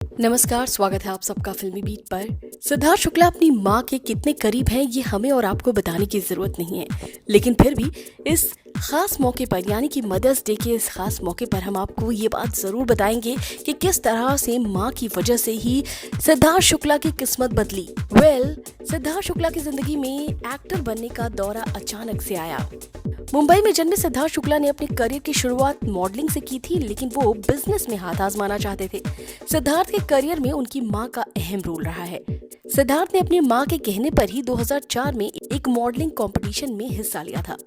नमस्कार, स्वागत है आप सबका फिल्मी बीट पर। सिद्धार्थ शुक्ला अपनी माँ के कितने करीब हैं ये हमें और आपको बताने की जरूरत नहीं है, लेकिन फिर भी इस खास मौके पर यानी कि मदर्स डे के इस खास मौके पर हम आपको ये बात जरूर बताएंगे कि किस तरह से माँ की वजह से ही सिद्धार्थ शुक्ला की किस्मत बदली। सिद्धार्थ शुक्ला की जिंदगी में एक्टर बनने का दौरा अचानक से आया। मुंबई में जन्मे सिद्धार्थ शुक्ला ने अपने करियर की शुरुआत मॉडलिंग से की थी, लेकिन वो बिजनेस में हाथ आजमाना चाहते थे। सिद्धार्थ के करियर में उनकी मां का अहम रोल रहा है। सिद्धार्थ ने अपनी मां के कहने पर ही 2004 में एक मॉडलिंग कंपटीशन में हिस्सा लिया था।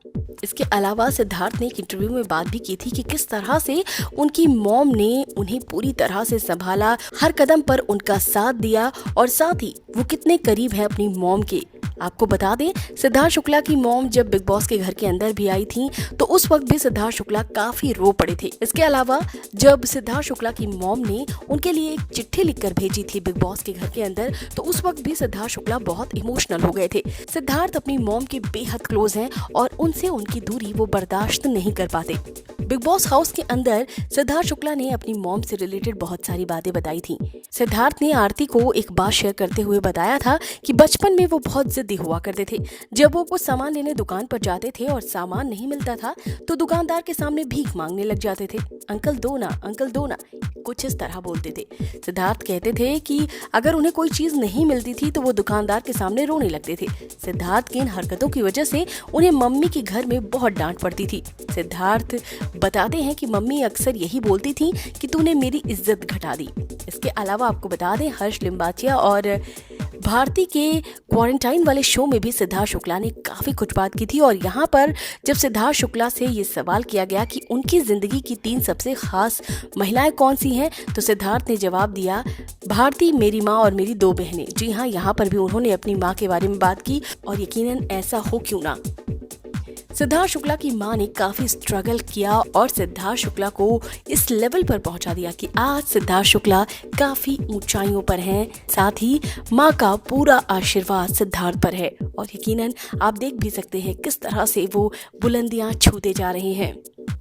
इसके अलावा सिद्धार्थ ने एक इंटरव्यू में बात भी की थी कि किस तरह से उनकी मॉम ने उन्हें पूरी तरह से संभाला, हर कदम पर उनका साथ दिया और साथ ही वो कितने करीब है अपनी मॉम के। आपको बता दें, सिद्धार्थ शुक्ला की मॉम जब बिग बॉस के घर के अंदर भी आई थी तो उस वक्त भी सिद्धार्थ शुक्ला काफी रो पड़े थे। इसके अलावा जब सिद्धार्थ शुक्ला की मॉम ने उनके लिए एक चिट्ठी लिखकर भेजी थी बिग बॉस के घर के अंदर, तो उस वक्त भी सिद्धार्थ शुक्ला बहुत इमोशनल हो गए थे। सिद्धार्थ अपनी मॉम के बेहद क्लोज हैं और उनसे उनकी दूरी वो बर्दाश्त नहीं कर पाते। बिग बॉस हाउस के अंदर सिद्धार्थ शुक्ला ने अपनी मॉम से रिलेटेड बहुत सारी बातें बताई थी। सिद्धार्थ ने आरती को एक बात शेयर करते हुए बताया था कि बचपन में वो बहुत जिद्दी हुआ करते थे। जब वो कुछ सामान लेने दुकान पर जाते थे और सामान नहीं मिलता था तो दुकानदार के सामने भीख मांगने लग जाते थे। अंकल दो ना, कुछ इस तरह बोलते थे। सिद्धार्थ कहते थे कि अगर उन्हें कोई चीज नहीं मिलती थी तो वो दुकानदार के सामने रोने लगते थे। सिद्धार्थ की इन हरकतों की वजह से उन्हें मम्मी के घर में बहुत डांट पड़ती थी। सिद्धार्थ बताते हैं कि मम्मी अक्सर यही बोलती थी कि तूने मेरी इज्जत घटा दी। इसके अलावा आपको बता दें, हर्ष लिम्बाचिया और भारती के क्वारंटाइन वाले शो में भी सिद्धार्थ शुक्ला ने काफी कुछ बात की थी। और यहाँ पर जब सिद्धार्थ शुक्ला से ये सवाल किया गया कि उनकी जिंदगी की 3 सबसे खास महिलाएं कौन सी हैं, तो सिद्धार्थ ने जवाब दिया, भारती, मेरी माँ और मेरी 2 बहनें। जी हाँ, यहाँ पर भी उन्होंने अपनी माँ के बारे में बात की और यकीनन ऐसा हो क्यों ना। सिद्धार्थ शुक्ला की मां ने काफी स्ट्रगल किया और सिद्धार्थ शुक्ला को इस लेवल पर पहुंचा दिया कि आज सिद्धार्थ शुक्ला काफी ऊंचाइयों पर हैं। साथ ही मां का पूरा आशीर्वाद सिद्धार्थ पर है और यकीनन आप देख भी सकते हैं किस तरह से वो बुलंदियां छूते जा रहे हैं।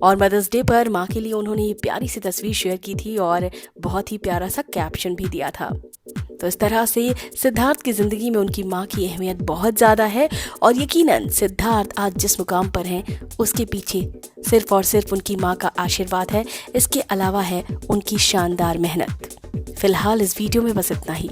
और मदर्स डे पर मां के लिए उन्होंने ये प्यारी सी तस्वीर शेयर की थी और बहुत ही प्यारा सा कैप्शन भी दिया था। तो इस तरह से सिद्धार्थ की जिंदगी में उनकी मां की अहमियत बहुत ज्यादा है और यकीनन सिद्धार्थ आज जिस मुकाम पर हैं उसके पीछे सिर्फ और सिर्फ उनकी मां का आशीर्वाद है। इसके अलावा है उनकी शानदार मेहनत। फिलहाल इस वीडियो में बस इतना ही।